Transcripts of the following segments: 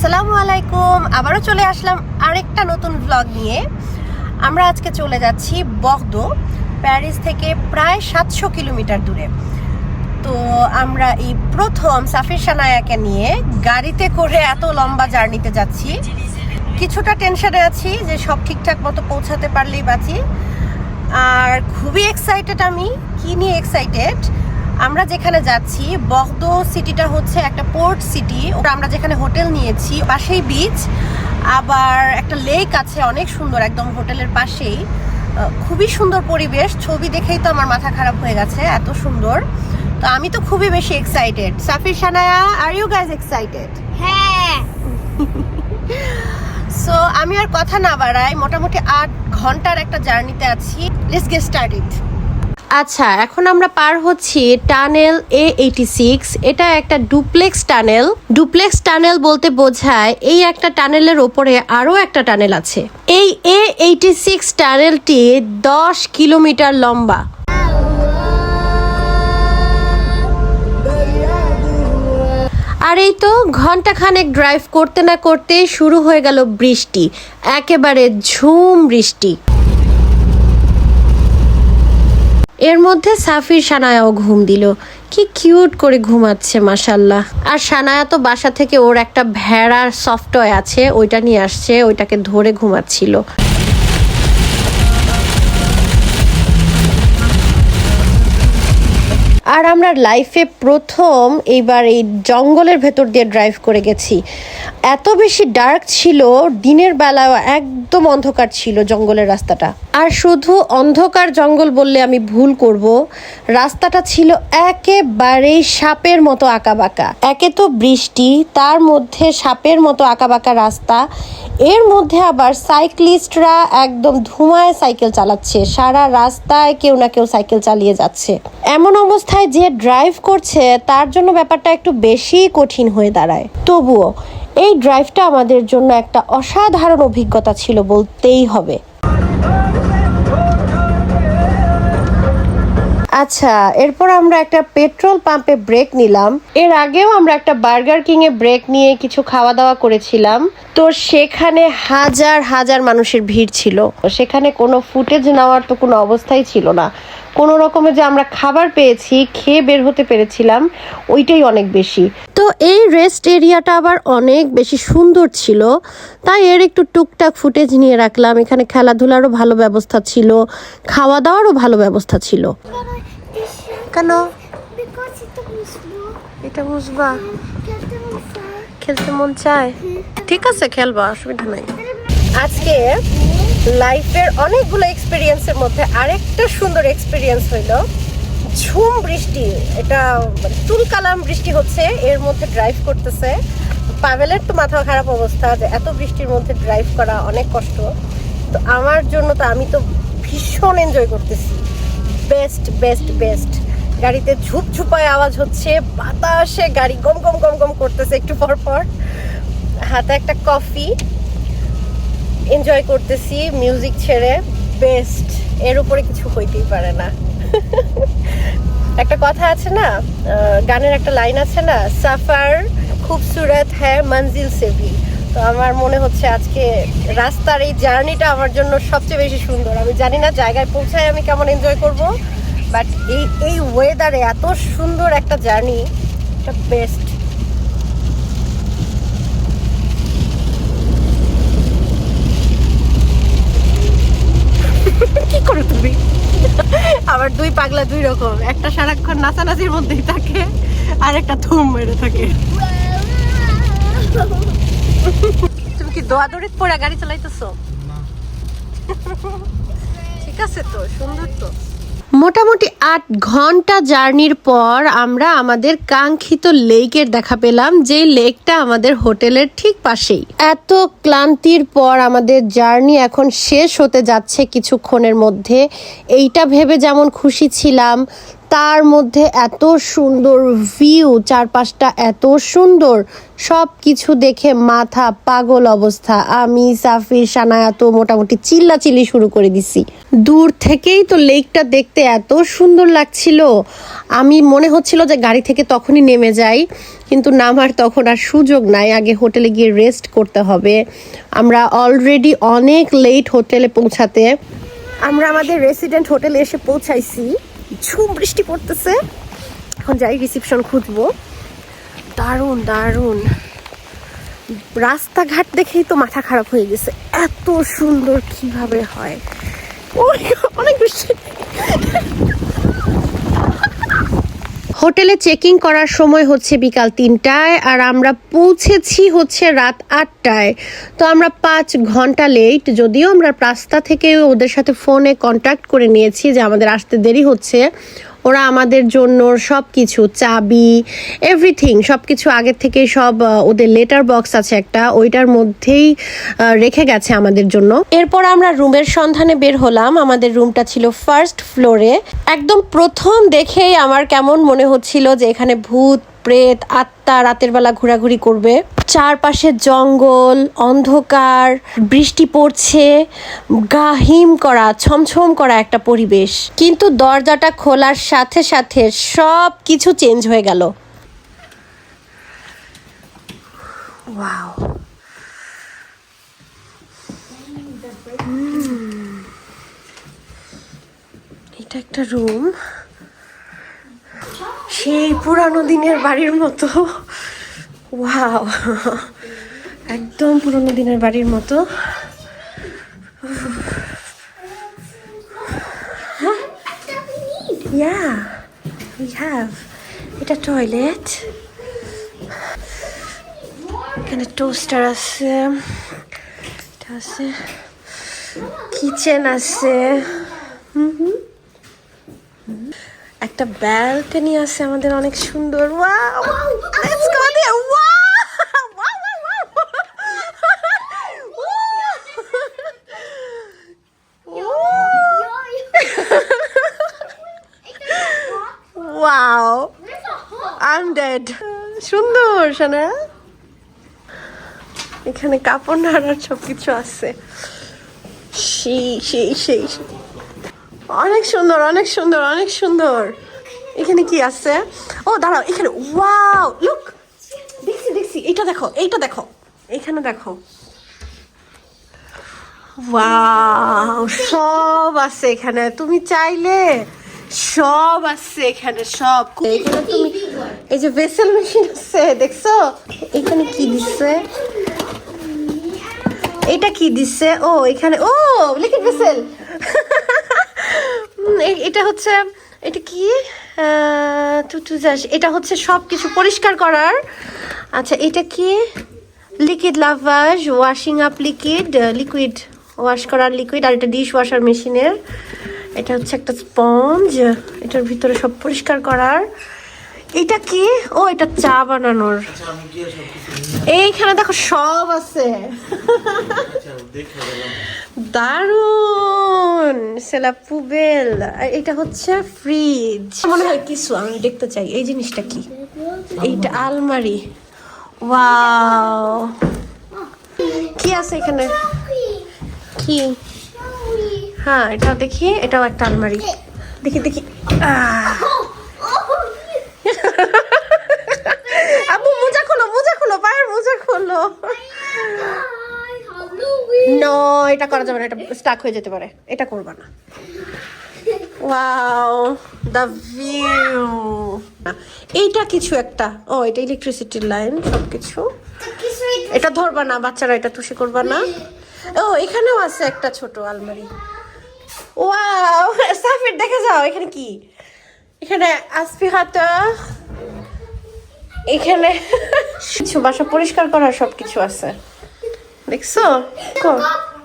আসসালামু আলাইকুম, আবারও চলে আসলাম আরেকটা নতুন ব্লগ নিয়ে। আমরা আজকে চলে যাচ্ছি বর্দো, প্যারিস থেকে প্রায় 700 কিলোমিটার দূরে। তো আমরা এই প্রথম সাফির সানায়াকে নিয়ে গাড়িতে করে এত লম্বা জার্নিতে যাচ্ছি। কিছুটা টেনশনে আছি যে সব ঠিকঠাক মতো পৌঁছাতে পারলেই বাঁচি, আর খুবই এক্সাইটেড। আমি কি নিয়ে এক্সাইটেড, আমরা যেখানে যাচ্ছি বর্দো সিটিটা হচ্ছে একটা পোর্ট সিটি। আমরা যেখানে হোটেল নিয়েছি পাশেই বিচ, আবার একটা লেক আছে অনেক সুন্দর একদম হোটেলের পাশেই। খুবই সুন্দর পরিবেশ, ছবি দেখেই তো আমার মাথা খারাপ হয়ে গেছে, এত সুন্দর। তো আমি তো খুবই বেশি excited. Safir Sanaya, are you guys excited? হ্যাঁ। সো আমি আর কথা না বাড়াই, মোটামুটি 8 ঘন্টার একটা জার্নিতে আছি। Let's get started. আচ্ছা, এখন আমরা পার হচ্ছি টানেল A86। এটা একটা ডুপ্লেক্স টানেল। ডুপ্লেক্স টানেল বলতে বোঝায় এই একটা টানেলের ওপরে আরো একটা টানেল আছে। এই A86 টানেলটি 10 কিলোমিটার লম্বা। আর এই তো ঘন্টাখানেক ড্রাইভ করতে না করতে শুরু হয়ে গেল বৃষ্টি, একেবারে ঝুম বৃষ্টি। এর মধ্যে সাফির সানায়াও ঘুম দিল, কি কিউট করে ঘুমাচ্ছে মাশাল্লাহ। আর সানায়া তো বাসা থেকে ওর একটা ভেড়ার সফটওয়্যার আছে, ওইটা নিয়ে আসছে, ওইটাকে ধরে ঘুমাচ্ছিল। আর আমরা লাইফে প্রথম এইবার এই জঙ্গলের ভেতর দিয়ে ড্রাইভ করে গেছি। এত বেশি ডার্ক ছিল, দিনের বেলা একদম অন্ধকার ছিল জঙ্গলের রাস্তাটা। আর শুধু অন্ধকার জঙ্গল বললে আমি ভুল করব, রাস্তাটা ছিল একেবারেই সাপের মতো আঁকাবাঁকা। একে তো বৃষ্টি, তার মধ্যে সাপের মতো আঁকাবাঁকা রাস্তা, এর মধ্যে আবার সাইক্লিস্টরা একদম ধুমায় সাইকেল চালাচ্ছে, সারা রাস্তায় কেউ না কেউ সাইকেল চালিয়ে যাচ্ছে। এমন অবস্থায় যে ড্রাইভ করছে তার জন্য ব্যাপারটা একটু বেশি কঠিন হয়ে দাঁড়ায়। তবুও এই ড্রাইভটা আমাদের জন্য একটা অসাধারণ অভিজ্ঞতা ছিল বলতেই হবে। আচ্ছা, এরপর আমরা একটা পেট্রোল পাম্পে ব্রেক নিলাম। এর আগেও আমরা একটা বার্গার কিং এ ব্রেক নিয়ে কিছু খাওয়া দাওয়া করেছিলাম। তো সেখানে হাজার হাজার মানুষের ভিড় ছিল, সেখানে কোনো ফুটেজ নেওয়ার তো কোনো অবস্থাই ছিল না। কোনো রকমে যে আমরা খাবার পেয়েছি, খেয়ে বের হতে পেরেছিলাম, ওইটাই অনেক বেশি। তো এই রেস্ট এরিয়াটা আবার অনেক বেশি সুন্দর ছিল, তাই এর একটু টুকটাক ফুটেজ নিয়ে রাখলাম। এখানে খেলাধুলারও ভালো ব্যবস্থা ছিল, খাওয়া দাওয়ারও ভালো ব্যবস্থা ছিল। কেন এটা বুঝবা? খেলতে মন চায়, ঠিক আছে খেলবা, অসুবিধা নাই। আজকে লাইফের অনেকগুলো এক্সপিরিয়েন্সের মধ্যে আরেকটা সুন্দর এক্সপিরিয়েন্স হইলো ঝুম বৃষ্টি। এটা তুলকালাম বৃষ্টি হচ্ছে, এর মধ্যে ড্রাইভ করতেছে। পাভেলের তো মাথা খারাপ অবস্থা, যে এত বৃষ্টির মধ্যে ড্রাইভ করা অনেক কষ্ট। তো আমার জন্য তো আমি তো ভীষণ এনজয় করতেছি, বেস্ট বেস্ট বেস্ট। গাড়িতে ঝুপঝুপায় আওয়াজ হচ্ছে, বাতাসে গাড়ি গম গম গম গম করতেছে একটু পর পর, হাতে একটা কফি, এনজয় করতেছি মিউজিক ছেড়ে, বেস্ট। এর উপরে কিছু হইতেই পারে না। একটা কথা আছে না, গানের একটা লাইন আছে না, সাফার খুবসুরত হ্যায় মঞ্জিল সে ভি। তো আমার মনে হচ্ছে আজকে রাস্তার এই জার্নিটা আমার জন্য সবচেয়ে বেশি সুন্দর। আমি জানি না জায়গায় পৌঁছায় আমি কেমন এনজয় করব, বাট এই ওয়েদারে এত সুন্দর একটা জার্নি, এটা বেস্ট। কি করো তুমি? আবার দুই পাগলা দুই রকম, একটা সারাক্ষণ নাচানাচির মধ্যেই থাকে, আর একটা থুম মেরে থাকে। তুমি কি দোয়াদড়িত পড়ে গাড়ি চালাইতেছো? ঠিক আছে তো, সুন্দর তো। মোটামুটি 8 ঘন্টা জার্নির পর আমরা আমাদের কাঙ্ক্ষিত লেকের দেখা পেলাম, যে লেকটা আমাদের হোটেলের ঠিক পাশেই। এত ক্লান্তির পর আমাদের জার্নি এখন শেষ হতে যাচ্ছে কিছুক্ষণের মধ্যে। এইটা ভেবে যেমন খুশি ছিলাম, তার মধ্যে এত সুন্দর ভিউ, চারপাশটা এত সুন্দর, সব কিছু দেখে মাথা পাগল অবস্থা। আমি সাফির সানায়া তো মোটামুটি চিল্লাচিল্লি শুরু করে দিছি। দূর থেকেই তো লেকটা দেখতে এত সুন্দর লাগছিল, আমি মনে হচ্ছিল যে গাড়ি থেকে তখনই নেমে যাই, কিন্তু নামার তখন আর সুযোগ নাই, আগে হোটেলে গিয়ে রেস্ট করতে হবে। আমরা অলরেডি অনেক লেট হোটেলে পৌঁছাতে। আমরা আমাদের রেসিডেন্ট হোটেলে এসে পৌঁছাইছি, ঝুম বৃষ্টি পড়তেছে। এখন যাই রিসেপশন খুঁজবো। দারুণ দারুণ রাস্তাঘাট দেখেই তো মাথা খারাপ হয়ে গেছে, এত সুন্দর কিভাবে হয়। অনেক বৃষ্টি। হোটেলে চেকিং করার সময় হচ্ছে বিকাল 3টায়, আর আমরা পৌঁছেছি হচ্ছে রাত 8টায়। তো আমরা 5 ঘন্টা লেট, যদিও আমরা রাস্তা থেকে ওদের সাথে ফোনে কন্ট্যাক্ট করে নিয়েছি যে আমাদের আসতে দেরি হচ্ছে। ওরা আমাদের জন্য সব কিছু, চাবি, এভরিথিং, সব কিছু আগের থেকেই সব ওদের লেটার বক্স আছে একটা, ওইটার মধ্যেই রেখে গেছে আমাদের জন্য। এরপর আমরা রুমের সন্ধানে বের হলাম। আমাদের রুমটা ছিল ফার্স্ট ফ্লোরে। একদম প্রথম দেখেই আমার কেমন মনে হচ্ছিল যে এখানে ভূত প্রেত আত্মা রাতের বেলা ঘোরাঘুরি করবে। চারপাশে জঙ্গল, অন্ধকার, বৃষ্টি পড়ছে, গা হিম করা, ছমছম করা একটা পরিবেশ। কিন্তু দরজাটা খোলার সাথে সাথে সব কিছু চেঞ্জ হয়ে গেল। ওয়াও, এটা একটা রুম, সেই পুরানো দিনের বাড়ির মতো। ওয়াও, একদম পুরনো দিনের বাড়ির মতো। Yeah, we have. এটা টয়লেট, এখানে টোস্টার আছে, এটা আছে, কিচেন আছে, একটা ব্যালকনি আছে আমাদের অনেক সুন্দর। Wow, let's go there. Wow, I'm dead. সুন্দর শোনা, এখানে কাপড় নাড়ার সবকিছু আছে। সেই সেই সেই অনেক সুন্দর, অনেক সুন্দর, অনেক সুন্দর। এখানে কি আছে? ও দাঁড়াও, এখানে ওয়াও, লুক, দেখছি দেখছি, এইটা দেখো, এইটা দেখো, এখানে দেখো। ওয়াও, সব আছে এখানে, তুমি চাইলে সব আছে এখানে, সব। এখানে তুমি এই যে ভেসেল মেশিন আছে, দেখছো? এখানে কি দিচ্ছে, এটা কি দিচ্ছে? ও এখানে, ও লিকুইড ভেসেল। এটা হচ্ছে, এটা কি এটা হচ্ছে সব কিছু পরিষ্কার করার। আচ্ছা, এটা কি? লিকুইড লাভাজ, washing up liquid, liquid wash করার লিকুইড। আর এটা ডিশ ওয়াশার মেশিনের। এটা হচ্ছে একটা স্পঞ্জ, এটার ভিতরে সব পরিষ্কার করার। এটা কি? ও এটা চা বানানোর। এইখানে দেখো সব আছে। দারুন, সেলা পুবেল। এটা হচ্ছে ফ্রিজ মনে হয় কিছু, আমি দেখতে চাই এই জিনিসটা কি। এইটা আলমারি। ওয়াও, কি আছে এখানে? কি? হ্যাঁ, এটা দেখি, এটাও একটা আলমারি। দেখি দেখি, আবু মোজা খোলো, মোজা খোলো, পায়ের মোজা খোলো। নো, এটা করা যাবে না, এটা স্টাক হয়ে যেতে পারে, এটা করবা না। Wow, the view. এইটা কিছু একটা, ও এটা ইলেকট্রিসিটির লাইন, সবকিছু। এটা ধরবা না, বাচ্চারা এটা তুষি করবা না। ও এখানেও আছে একটা ছোট আলমারি। ওয়াও, সাফির দেখে যাও, এখানে কি? এখানে আসপিহাটার, এখানে কিছু বাসা পরিষ্কার করার সবকিছু আছে, দেখছো?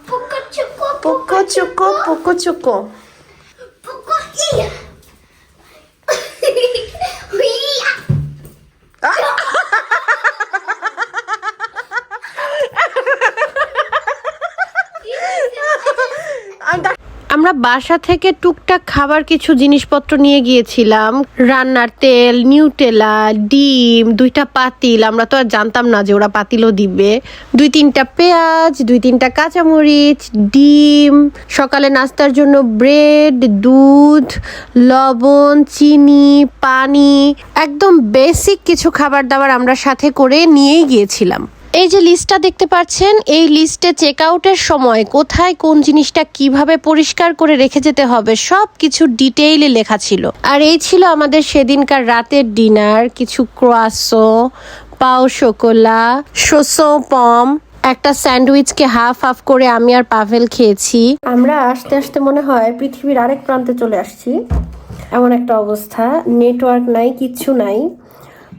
পোকো চুকো, পোকো চুকো। আমরা আমরা বাসা থেকে টুকটাক খাবার কিছু জিনিসপত্র নিয়ে গিয়েছিলাম, রান্নার তেল, নিউটেলা, ডিম, 2টা পাতিল, আমরা তো আর জানতাম না যে ওরা পাতিলও দিবে, 2-3টা পেঁয়াজ, 2-3টা কাঁচামরিচ, ডিম, সকালে নাস্তার জন্য ব্রেড, দুধ, লবণ, চিনি, পানি, একদম বেসিক কিছু খাবার দাবার আমরা সাথে করে নিয়েই গিয়েছিলাম। এই যে লিস্টটা দেখতে পাচ্ছেন, এই লিস্টে চেক আউটের সময় কোথায় কোন জিনিসটা কিভাবে পরিষ্কার করে রেখে যেতে হবে সব কিছু ডিটেইলে লেখা ছিল। আর এই ছিল আমাদের সেদিনকার রাতের ডিনার, কিছু ক্রোয়াসো, পাও শোকোলা, শোসো পম, একটা স্যান্ডউইচকে হাফ হাফ করে আমি আর পাভেল খেয়েছি। আমরা আস্তে আস্তে মনে হয় পৃথিবীর আরেক প্রান্তে চলে আসছি, এমন একটা অবস্থা, নেটওয়ার্ক নাই, কিচ্ছু নাই।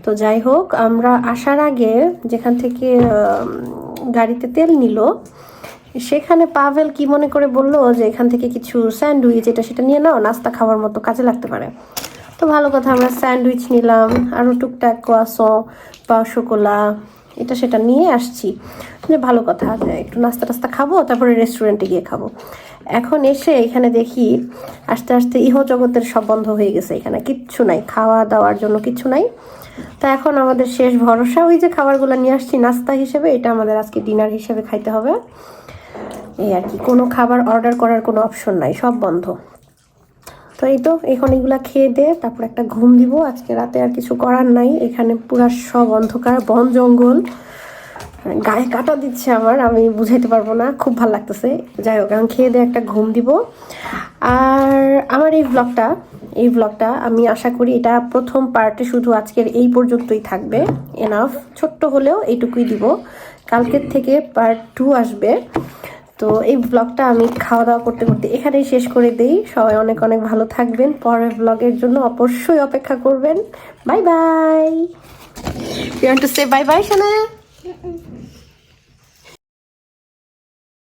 তো যাই হোক, আমরা আসার আগে যেখান থেকে গাড়িতে তেল নিল, সেখানে পাভেল কি মনে করে বলল যে এখান থেকে কিছু স্যান্ডউইচ এটা সেটা নিয়ে নাও, নাস্তা খাওয়ার মতো কাজে লাগতে পারে। তো ভালো কথা, আমরা স্যান্ডউইচ নিলাম, আরও টুকটাক ক্রোয়াসো, পাও শোকোলা, এটা সেটা নিয়ে আসছি, যে ভালো কথা, একটু নাস্তা টাস্তা খাবো, তারপরে রেস্টুরেন্টে গিয়ে খাবো। এখন এসে এখানে দেখি আস্তে আস্তে ইহজগতের সব বন্ধ হয়ে গেছে, এখানে কিচ্ছু নাই, খাওয়া দাওয়ার জন্য কিচ্ছু নাই। তা এখন আমাদের শেষ ভরসা, ওই যে খাবারগুলো নিয়ে আসছি নাস্তা হিসেবে, এটা আমাদের আজকে ডিনার হিসেবে খাইতে হবে, এই আর কি। কোনো খাবার অর্ডার করার কোনো অপশন নাই, সব বন্ধ। তো এই তো এখন এগুলা খেয়ে দে তারপর একটা ঘুম দিব, আজকে রাতে আর কিছু করার নাই। এখানে পুরা সব অন্ধকার, বন জঙ্গল, গায়ে কাটা দিচ্ছে আমার, আমি বুঝাইতে পারবো না, খুব ভালো লাগতেছে। যাই হোক, এখন খেয়ে দিয়ে একটা ঘুম দিব। আর আমার এই ব্লগটা আমি আশা করি এটা প্রথম পার্টে শুধু আজকের এই পর্যন্তই থাকবে, এনাফ, ছোট্ট হলেও এইটুকুই দিব। কালকের থেকে পার্ট 2 আসবে। তো এই ব্লগটা আমি খাওয়া দাওয়া করতে করতে এখানেই শেষ করে দেই। সবাই অনেক অনেক ভালো থাকবেন, পরের ব্লগের জন্য অবশ্যই অপেক্ষা করবেন। Bye bye. You want to say bye bye, Shana?